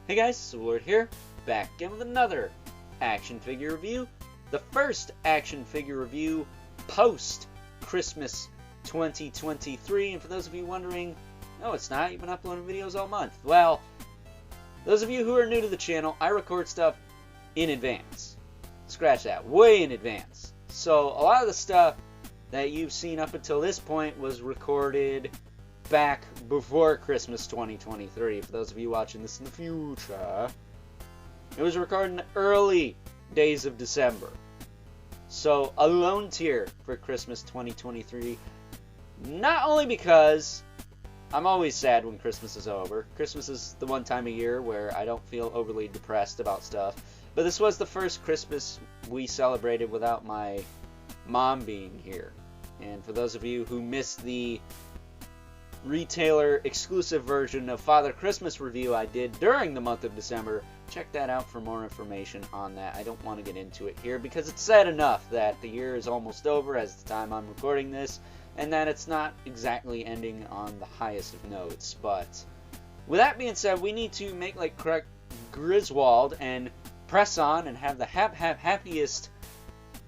Hey guys, Sword here, back again with another action figure review. The first action figure review post-Christmas 2023. And for those of you wondering, no it's not, you've been uploading videos all month. Well, those of you who are new to the channel, I record stuff in advance. Scratch that, way in advance. So a lot of the stuff that you've seen up until this point was recorded back before Christmas 2023. For those of you watching this in the future, it was recorded in the early days of December. So a lone tier for Christmas 2023. Not only because I'm always sad when Christmas is over. Christmas is the one time a year where I don't feel overly depressed about stuff. But this was the first Christmas we celebrated without my mom being here. And for those of you who missed the retailer exclusive version of Father Christmas review I did during the month of December, check that out for more information on that. I don't want to get into it here because it's sad enough that the year is almost over as the time I'm recording this, and that it's not exactly ending on the highest of notes. But with that being said, we need to make like correct Griswold and press on and have the happiest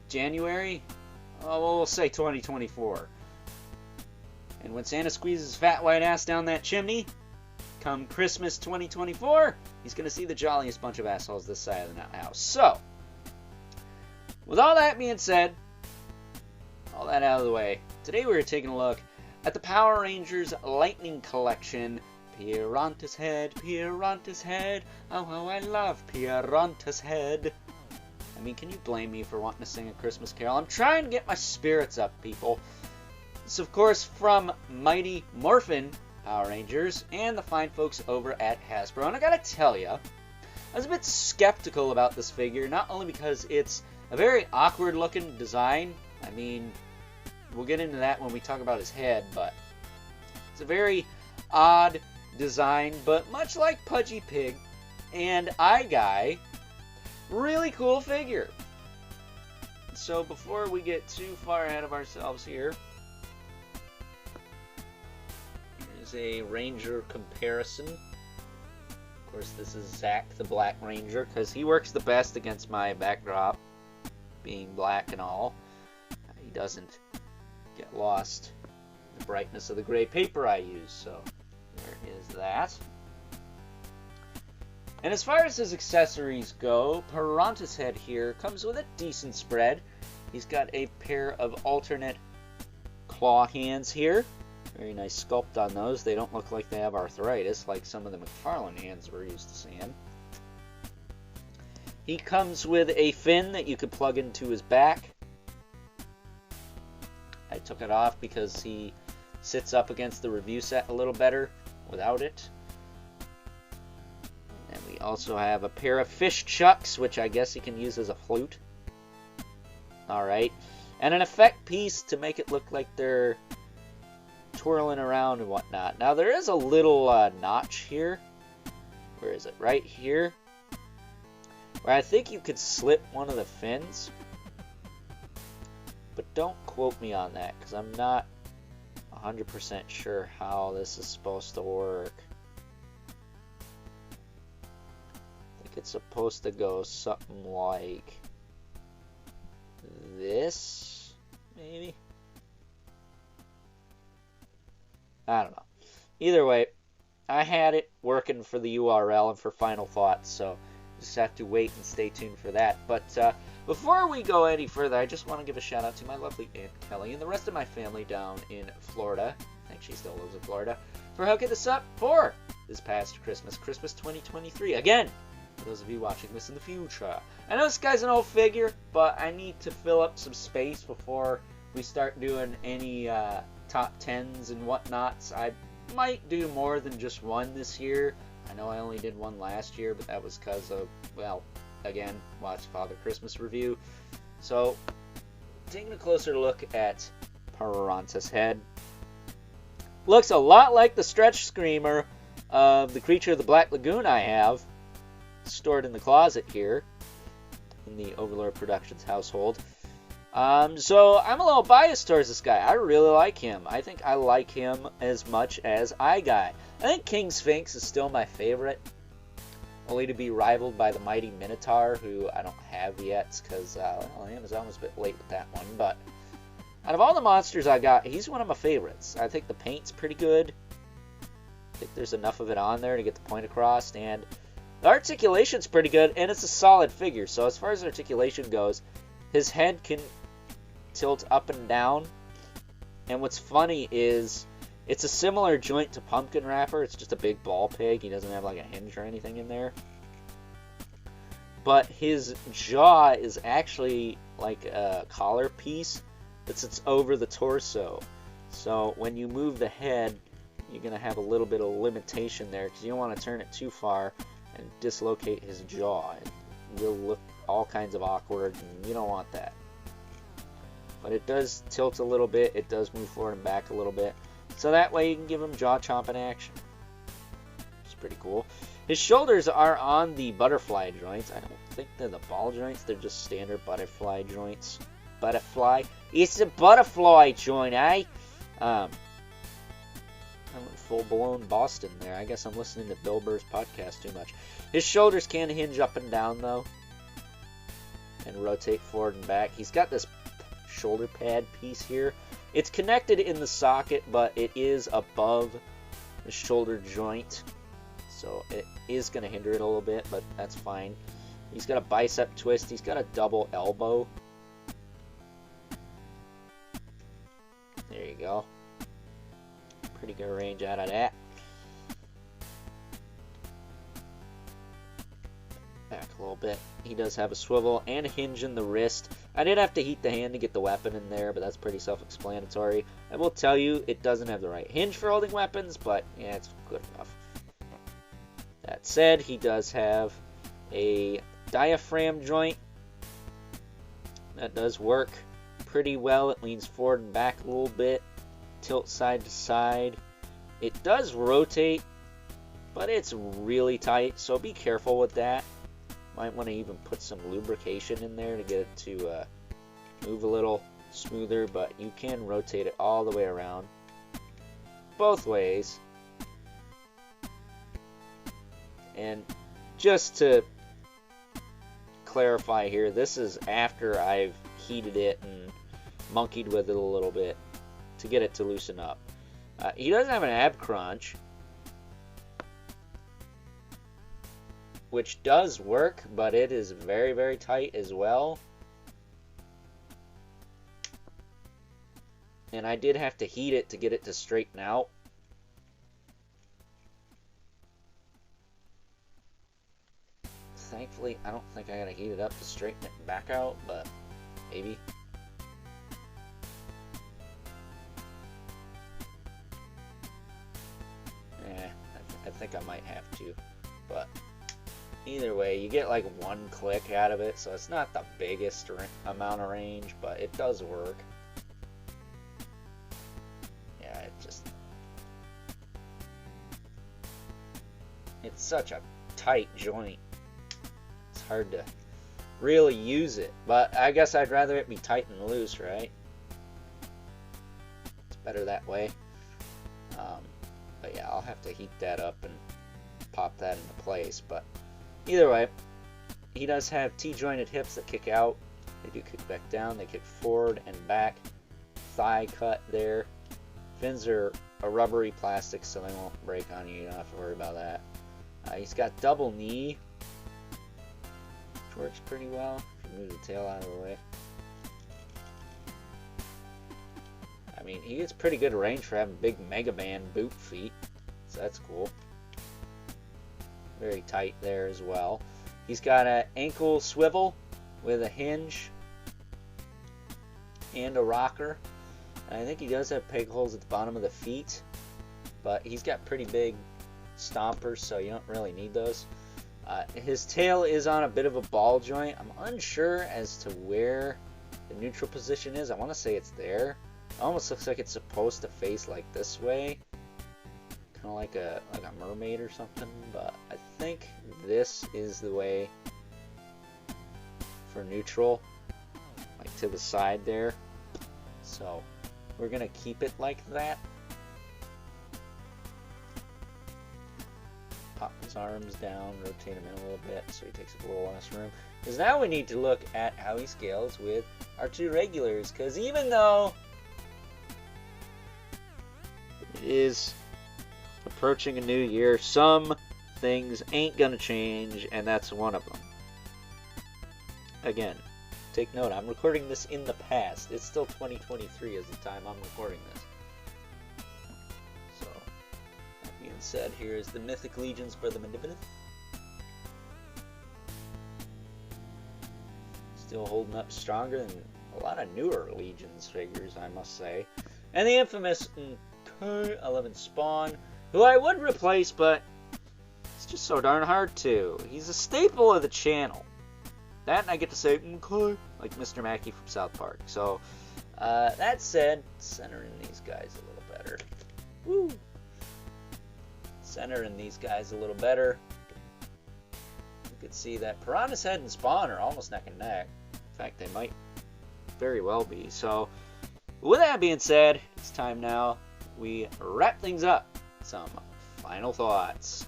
January, we'll say 2024. And when Santa squeezes his fat white ass down that chimney, come Christmas 2024, he's going to see the jolliest bunch of assholes this side of the house. So, with all that being said, all that out of the way, today we're taking a look at the Power Rangers Lightning Collection. Pirantas head, oh how I love Pirantas head. I mean, can you blame me for wanting to sing a Christmas carol? I'm trying to get my spirits up, people. It's of course from Mighty Morphin Power Rangers and the fine folks over at Hasbro. And I gotta tell you, I was a bit skeptical about this figure, not only because it's a very awkward looking design. I mean, we'll get into that when we talk about his head, but it's a very odd design, but much like Pudgy Pig and Eye Guy, really cool figure. So before we get too far ahead of ourselves here, here's a Ranger comparison. Of course, this is Zach the Black Ranger, because he works the best against my backdrop, being black and all. He doesn't get lost in the brightness of the gray paper I use, so there is that. And as far as his accessories go, Pirantas head here comes with a decent spread. He's got a pair of alternate claw hands here. Very nice sculpt on those. They don't look like they have arthritis like some of the McFarlane hands we're used to seeing. He comes with a fin that you could plug into his back. I took it off because he sits up against the review set a little better without it. And we also have a pair of fish chucks, which I guess he can use as a flute. Alright. And an effect piece to make it look like they're twirling around and whatnot. Now there is a little notch here. Where is it? Right here. Where I think you could slip one of the fins. But don't quote me on that, because I'm not 100% sure how this is supposed to work. I think it's supposed to go something like this, maybe? I don't know. Either way, I had it working for the URL and for final thoughts, so just have to wait and stay tuned for that. But before we go any further, I just want to give a shout out to my lovely Aunt Kelly and the rest of my family down in Florida. I think she still lives in Florida, for hooking this up for this past Christmas 2023. Again, for those of you watching this in the future. I know this guy's an old figure, but I need to fill up some space before we start doing any top 10s and whatnots. I might do more than just one this year. I know I only did one last year, but that was because of, well, again, watch Father Christmas review. So, taking a closer look at Pirantas head. Looks a lot like the stretch screamer of the Creature of the Black Lagoon I have stored in the closet here in the Overlord Productions household. So I'm a little biased towards this guy. I really like him. I think I like him as much as Eye Guy. I think King Sphinx is still my favorite. only to be rivaled by the mighty Minotaur, who I don't have yet because Amazon was a bit late with that one. But out of all the monsters I got, he's one of my favorites. I think the paint's pretty good. I think there's enough of it on there to get the point across, and the articulation's pretty good, and it's a solid figure. So as far as articulation goes, his head can tilt up and down, and what's funny is it's a similar joint to Pumpkin Wrapper. It's just a big ball pig. He doesn't have like a hinge or anything in there. But his jaw is actually like a collar piece that sits over the torso. So when you move the head, you're going to have a little bit of limitation there because you don't want to turn it too far and dislocate his jaw. It will look all kinds of awkward, and you don't want that. But it does tilt a little bit. It does move forward and back a little bit. So that way you can give him jaw chomping action. It's pretty cool. His shoulders are on the butterfly joints. I don't think they're the ball joints. They're just standard butterfly joints. Butterfly? It's a butterfly joint, eh? I went full-blown Boston there. I guess I'm listening to Bill Burr's podcast too much. His shoulders can hinge up and down, though, and rotate forward and back. He's got this shoulder pad piece here. It's connected in the socket, but it is above the shoulder joint, so it is going to hinder it a little bit, but that's fine. He's got a bicep twist. He's got a double elbow. There you go. Pretty good range out of that. Back a little bit. He does have a swivel and a hinge in the wrist. I did have to heat the hand to get the weapon in there, but that's pretty self-explanatory. I will tell you, it doesn't have the right hinge for holding weapons, but yeah, it's good enough. That said, he does have a diaphragm joint. That does work pretty well. It leans forward and back a little bit. Tilt side to side. It does rotate, but it's really tight, so be careful with that. Might want to even put some lubrication in there to get it to move a little smoother, but you can rotate it all the way around both ways. And just to clarify here, this is after I've heated it and monkeyed with it a little bit to get it to loosen up. He does have an ab crunch, which does work, but it is very, very tight as well. And I did have to heat it to get it to straighten out. Thankfully, I don't think I gotta heat it up to straighten it back out, but maybe. I think I might have to, but either way, you get like one click out of it, so it's not the biggest amount of range, but it does work. Yeah, it's such a tight joint. It's hard to really use it, but I guess I'd rather it be tight than loose, right? It's better that way. But yeah, I'll have to heat that up and pop that into place. But either way, he does have T-jointed hips that kick out. They do kick back down. They kick forward and back. Thigh cut there. Fins are a rubbery plastic, so they won't break on you. You don't have to worry about that. He's got double knee, which works pretty well. If you move the tail out of the way. I mean, he gets pretty good range for having big Mega Man boot feet, so that's cool. Very tight there as well. He's got an ankle swivel with a hinge and a rocker. And I think he does have peg holes at the bottom of the feet, but he's got pretty big stompers, so you don't really need those. His tail is on a bit of a ball joint. I'm unsure as to where the neutral position is. I want to say it's there. It almost looks like it's supposed to face like this way, kind of like a mermaid or something, but I think this is the way for neutral, like to the side there. So we're gonna keep it like that. pop his arms down, rotate him in a little bit so he takes up a little less room. Because now we need to look at how he scales with our two regulars. Because even though it is approaching a new year, some things ain't gonna change, and that's one of them. Again, take note, I'm recording this in the past. It's still 2023 as the time I'm recording this. So, that being said, here is the Mythic Legions for the Mandibulant. Still holding up stronger than a lot of newer Legions figures, I must say. And the infamous 11 Spawn, who I would replace, but it's just so darn hard to. He's a staple of the channel. That and I get to say, okay, like Mr. Mackey from South Park. So, that said, centering these guys a little better. Woo! Centering these guys a little better. You could see that Piranta's head and Spawn are almost neck and neck. In fact, they might very well be. So, with that being said, it's time now we wrap things up. Some final thoughts.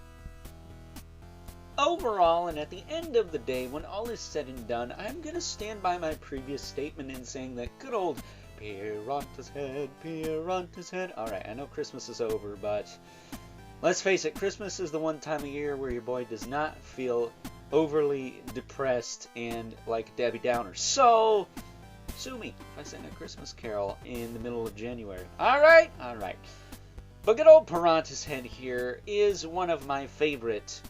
Overall, and at the end of the day, when all is said and done, I'm going to stand by my previous statement in saying that good old Piranta's head. Alright, I know Christmas is over, but let's face it, Christmas is the one time of year where your boy does not feel overly depressed and like Debbie Downer. So, sue me if I sing a Christmas carol in the middle of January. Alright. But good old Piranta's head here is one of my favorite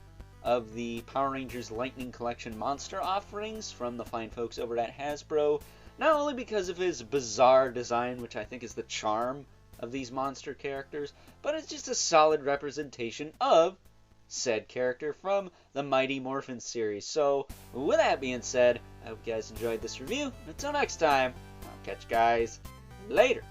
of the Power Rangers Lightning Collection monster offerings from the fine folks over at Hasbro. Not only because of his bizarre design, which I think is the charm of these monster characters, but it's just a solid representation of said character from the Mighty Morphin series. So, with that being said, I hope you guys enjoyed this review. Until next time, I'll catch you guys later.